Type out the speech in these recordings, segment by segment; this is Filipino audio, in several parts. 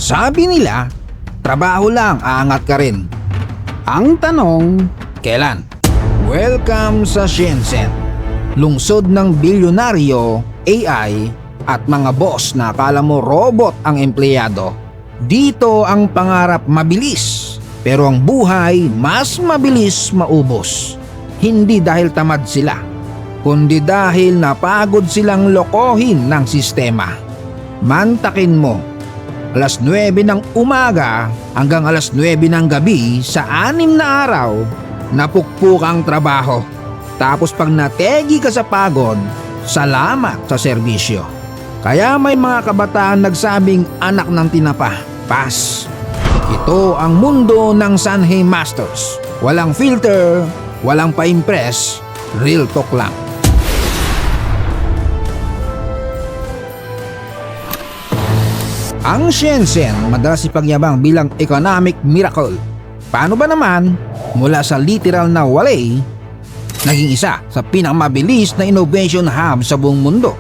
Sabi nila, trabaho lang aangat ka rin. Ang tanong, kailan? Welcome sa Shenzhen, lungsod ng bilyonaryo, AI at mga boss na akala mo robot ang empleyado. Dito ang pangarap mabilis, pero ang buhay mas mabilis maubos. Hindi dahil tamad sila, kundi dahil napagod silang lokohin ng sistema. Mantakin mo, alas 9 ng umaga hanggang alas 9 ng gabi sa 6 na araw, napukpukang trabaho. Tapos pag nategi ka sa pagod, salamat sa serbisyo. Kaya may mga kabataan nagsabing anak ng tinapa, pas. Ito ang mundo ng Sanhei Masters. Walang filter, walang pa-impress, real talk lang. Ang Shenzhen madalas ipagyabang bilang economic miracle. Paano ba naman? Mula sa literal na walay, naging isa sa pinakamabilis na innovation hub sa buong mundo.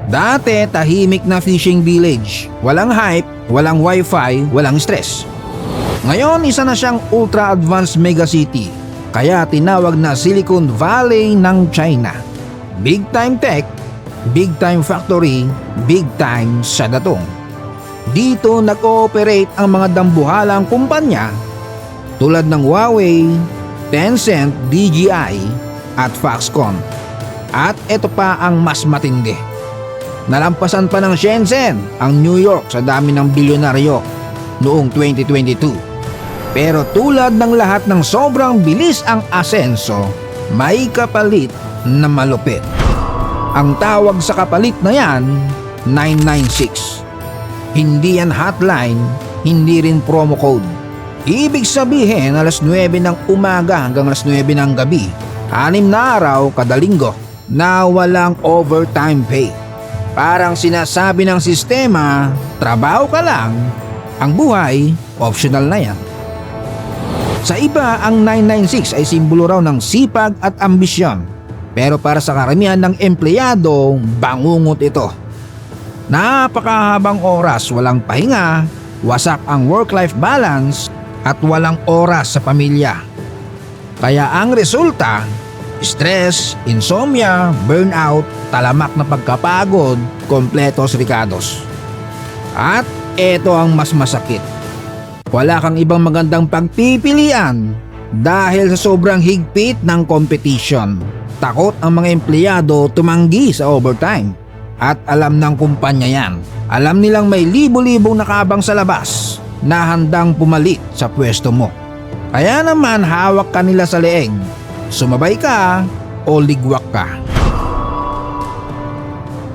Dati tahimik na fishing village, walang hype, walang wifi, walang stress. Ngayon isa na siyang ultra-advanced megacity, kaya tinawag na Silicon Valley ng China. Big time tech, big time factory, big time sa datong. Dito nag-ooperate ang mga dambuhalang kumpanya tulad ng Huawei, Tencent, DJI at Foxconn. At ito pa ang mas matindi. Nalampasan pa ng Shenzhen ang New York sa dami ng bilyonaryo noong 2022. Pero tulad ng lahat ng sobrang bilis ang asenso, may kapalit na malupit. Ang tawag sa kapalit na yan, 996. Hindi yan hotline, hindi rin promo code. Ibig sabihin alas 9 ng umaga hanggang alas 9 ng gabi, 6 na araw kada linggo na walang overtime pay. Parang sinasabi ng sistema, trabaho ka lang, ang buhay optional na yan. Sa iba, ang 996 ay simbolo raw ng sipag at ambisyon. Pero para sa karamihan ng empleyado, bangungot ito. Napakahabang oras, walang pahinga, wasak ang work-life balance at walang oras sa pamilya. Kaya ang resulta, stress, insomnia, burnout, talamak na pagkapagod, kompletos ricados. At ito ang mas masakit. Wala kang ibang magandang pagpipilian dahil sa sobrang higpit ng competition. Takot ang mga empleyado tumanggi sa overtime. At alam ng kumpanya yan. Alam nilang may libo-libong nakabang sa labas na handang pumalit sa pwesto mo. Kaya naman hawak ka nila sa leeg. Sumabay ka o ligwak ka.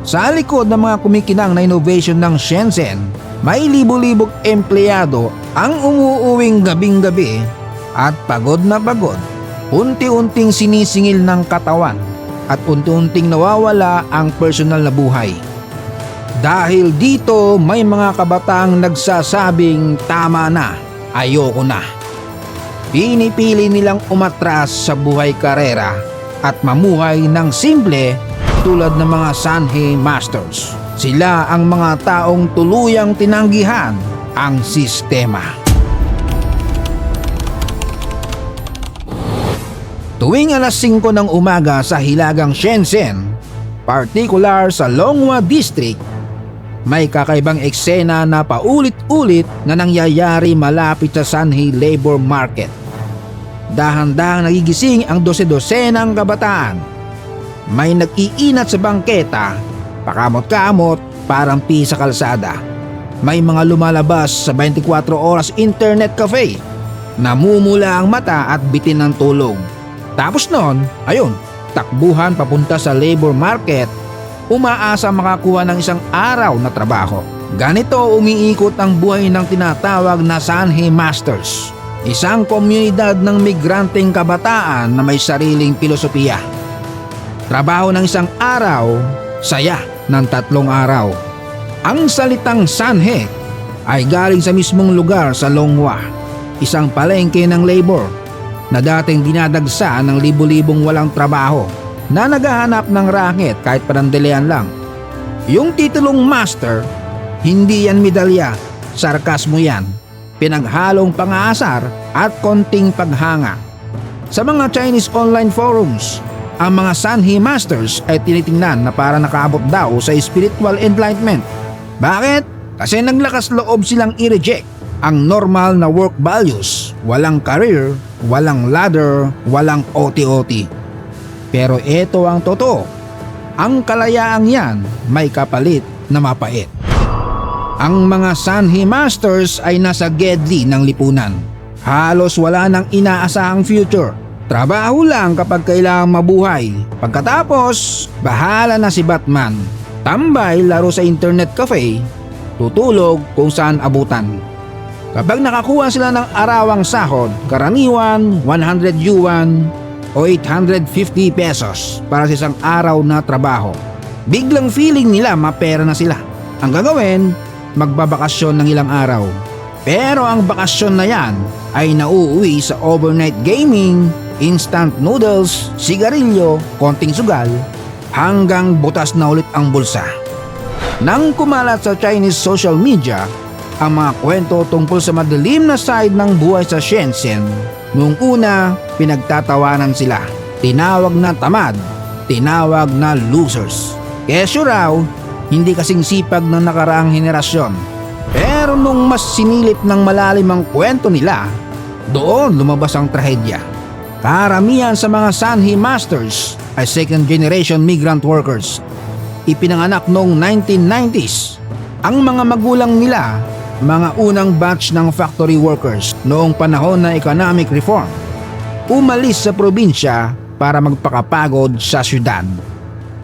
Sa likod ng mga kumikinang na innovation ng Shenzhen, may libo-libong empleyado ang umuuwing gabing-gabi at pagod na pagod. Unti-unting sinisingil ng katawan at unti-unting nawawala ang personal na buhay. Dahil dito may mga kabataang nagsasabing tama na, ayoko na. Pinipili nilang umatras sa buhay karera at mamuhay ng simple tulad ng mga Sanhei Masters. Sila ang mga taong tuluyang tinanggihan ang sistema. Tuwing alas 5 ng umaga sa hilagang Shenzhen, partikular sa Longhua District, may kakaibang eksena na paulit-ulit na nangyayari malapit sa Sanhei Labor Market. Dahan-dahang nagigising ang dose-dosenang kabataan. May nag-iinat sa bangketa, pakamot-kamot parang pi sa kalsada. May mga lumalabas sa 24 oras internet cafe, namumula ang mata at bitin ng tulog. Tapos nun, ayun, takbuhan papunta sa labor market, umaasa makakuha ng isang araw na trabaho. Ganito umiikot ang buhay ng tinatawag na Sanhei Masters, isang komunidad ng migranteng kabataan na may sariling filosofiya. Trabaho ng isang araw, saya ng 3 araw. Ang salitang Sanhei ay galing sa mismong lugar sa Longhua, isang palengke ng labor na dating dinadagsa ng libo-libong walang trabaho na naghahanap ng raket kahit panandalian lang. Yung titulong master, hindi yan medalya, sarkasmo yan, pinaghalong pang-aasar at konting paghanga. Sa mga Chinese online forums, ang mga Sanhe Masters ay tinitingnan na para nakaabot daw sa spiritual enlightenment. Bakit? Kasi naglakas loob silang i-reject ang normal na work values, walang career, walang ladder, walang OT-OT. Pero ito ang totoo, ang kalayaang yan may kapalit na mapait. Ang mga Sanhe Masters ay nasa gedli ng lipunan. Halos wala nang inaasahang future. Trabaho lang kapag kailangang mabuhay. Pagkatapos, bahala na si Batman. Tambay, laro sa internet cafe, tutulog kung saan abutan. Kapag nakakuha sila ng arawang sahod, karaniwan 100 yuan o 850 pesos para sa isang araw na trabaho. Biglang feeling nila mapera na sila. Ang gagawin, magbabakasyon ng ilang araw. Pero ang bakasyon na yan ay nauuwi sa overnight gaming, instant noodles, sigarilyo, konting sugal, hanggang butas na ulit ang bulsa. Nang kumalat sa Chinese social media ang mga kwento tungkol sa madilim na side ng buhay sa Shenzhen, noong una pinagtatawanan sila. Tinawag na tamad, tinawag na losers. Kesyo raw, hindi kasing sipag ng nakaraang henerasyon. Pero nung mas sinilip ng malalim ang kwento nila, doon lumabas ang trahedya. Karamihan sa mga Sanhe Masters ay second generation migrant workers. Ipinanganak noong 1990s. Ang mga magulang nila, mga unang batch ng factory workers noong panahon na economic reform. Umalis sa probinsya para magpakapagod sa syudad.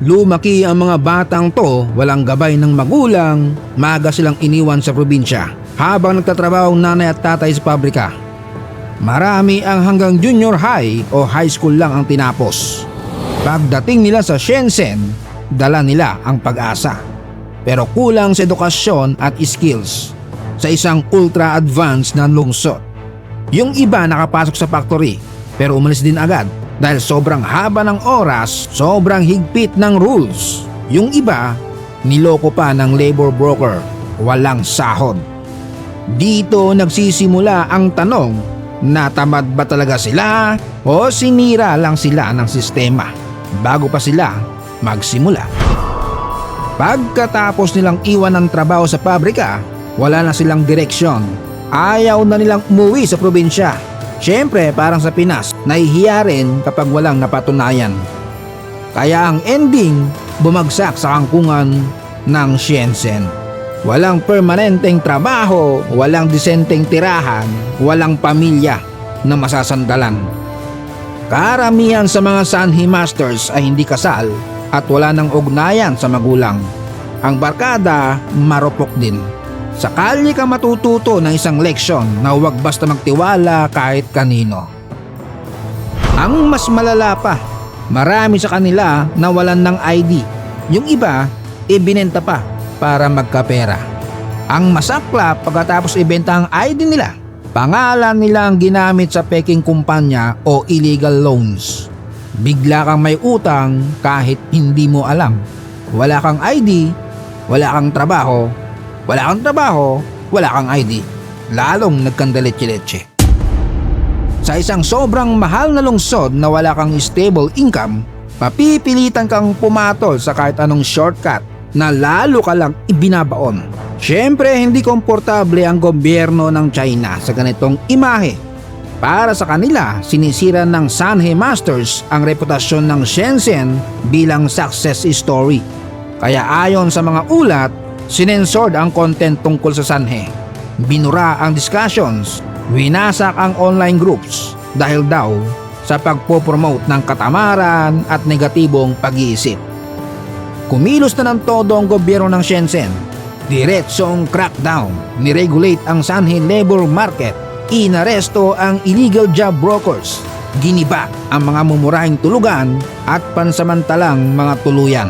Lumaki ang mga batang to walang gabay ng magulang, maaga silang iniwan sa probinsya habang nagtatrabaho ang nanay at tatay sa pabrika. Marami ang hanggang junior high o high school lang ang tinapos. Pagdating nila sa Shenzhen, dala nila ang pag-asa. Pero kulang sa edukasyon at skills sa isang ultra-advanced na lungsod. Yung iba nakapasok sa factory pero umalis din agad dahil sobrang haba ng oras, sobrang higpit ng rules. Yung iba, niloko pa ng labor broker, walang sahod. Dito nagsisimula ang tanong, natamad ba talaga sila o sinira lang sila ng sistema bago pa sila magsimula? Pagkatapos nilang iwan ng trabaho sa pabrika, wala na silang direksyon. Ayaw na nilang umuwi sa probinsya. Siyempre, parang sa Pinas, nahihiya rin kapag walang napatunayan. Kaya ang ending, bumagsak sa kangkungan ng Shenzhen. Walang permanenteng trabaho, walang disenteng tirahan, walang pamilya na masasandalan. Karamihan sa mga Sanhe Masters ay hindi kasal at wala ng ugnayan sa magulang. Ang barkada, marupok din. Sa kalye ka matututo ng isang leksyon na huwag basta magtiwala kahit kanino. Ang mas malala pa, marami sa kanila nawalan ng ID. Yung iba, ibinenta pa para magkapera. Ang masakla pagkatapos ibenta ang ID nila, pangalan nila ang ginamit sa peking kumpanya o illegal loans. Bigla kang may utang kahit hindi mo alam. Wala kang ID, wala kang trabaho, wala kang ID. Lalong nagkandaletse-letse. Sa isang sobrang mahal na lungsod na wala kang stable income, papipilitan kang pumatol sa kahit anong shortcut na lalo ka lang ibinabaon. Siyempre, hindi komportable ang gobyerno ng China sa ganitong imahe. Para sa kanila, sinisira ng Sanhe Masters ang reputasyon ng Shenzhen bilang success story. Kaya ayon sa mga ulat, sinensored ang content tungkol sa Sanhe. Binura ang discussions, winasak ang online groups dahil daw sa pagpopromote ng katamaran at negatibong pag-iisip. Kumilos na ng todo ang gobyerno ng Shenzhen. Diretsong crackdown, niregulate ang Sanhe labor market, inaresto ang illegal job brokers, giniba ang mga mumurahing tulugan at pansamantalang mga tuluyan.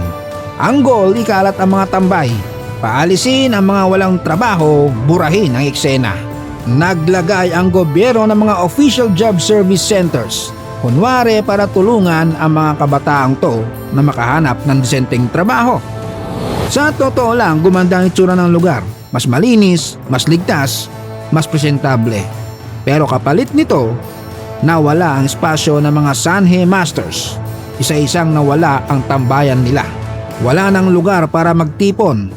Ang goal, ikalat ang mga tambay, paalisin ang mga walang trabaho, burahin ang eksena. Naglagay ang gobyerno ng mga official job service centers, kunwari para tulungan ang mga kabataang to na makahanap ng disenteng trabaho. Sa totoo lang, gumanda ang itsura ng lugar. mas malinis, mas ligtas, mas presentable. Pero kapalit nito, nawala ang espasyo ng mga Sanhe Masters. Isa-isang nawala ang tambayan nila. Wala nang lugar para magtipon.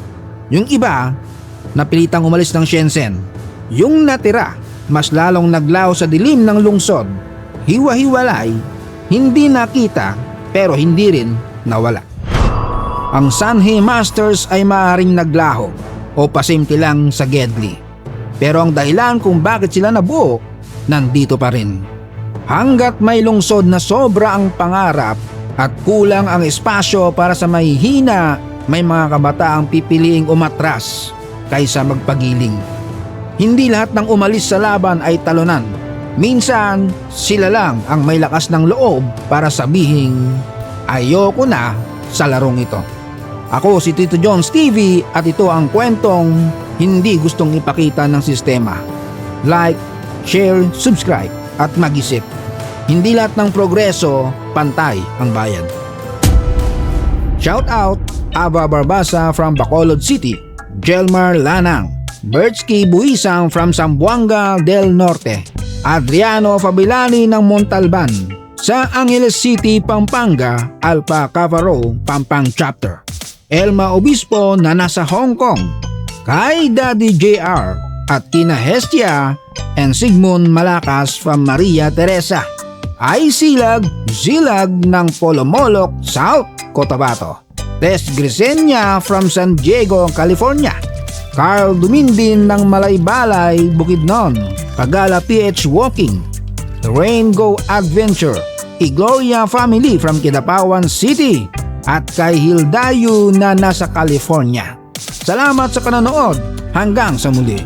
Yung iba, napilitang umalis ng Shenzhen. Yung natira, mas lalong naglaho sa dilim ng lungsod. Hiwa-hiwalay, hindi nakita pero hindi rin nawala. Ang Sanhe Masters ay maaaring naglaho o pasimti lang sa Gedli. Pero ang dahilan kung bakit sila nabuo, nandito pa rin. Hanggat may lungsod na sobra ang pangarap at kulang ang espasyo para sa mahihina, may mga kabataang pipiliing umatras kaysa magpagiling. Hindi lahat ng umalis sa laban ay talunan. Minsan, sila lang ang may lakas ng loob para sabihing, ayoko na sa larong ito. Ako si Tito Jones TV at ito ang kwentong hindi gustong ipakita ng sistema. Like, share, subscribe at mag-isip. Hindi lahat ng progreso pantay ang bayan. Shout out Aba Barbasa from Bacolod City, Jelmar Lanang, Bertsky Buisang from Zamboanga del Norte, Adriano Fabilani ng Montalban, sa Angeles City, Pampanga, Alpha Cavaro, Pampang Chapter, Elma Obispo na nasa Hong Kong, kay Daddy JR at kina Hestia and Sigmund Malakas from Maria Teresa, ay Zilag ng Polomolok, South Cotabato, Tess Grisenia from San Diego, California, Carl Dumindin ng Malaybalay, Bukidnon, Pagala PH Walking, The Rain Go Adventure, Igloria Family from Kidapawan City, at kay Hildayu na nasa California. Salamat sa panonood, hanggang sa muli.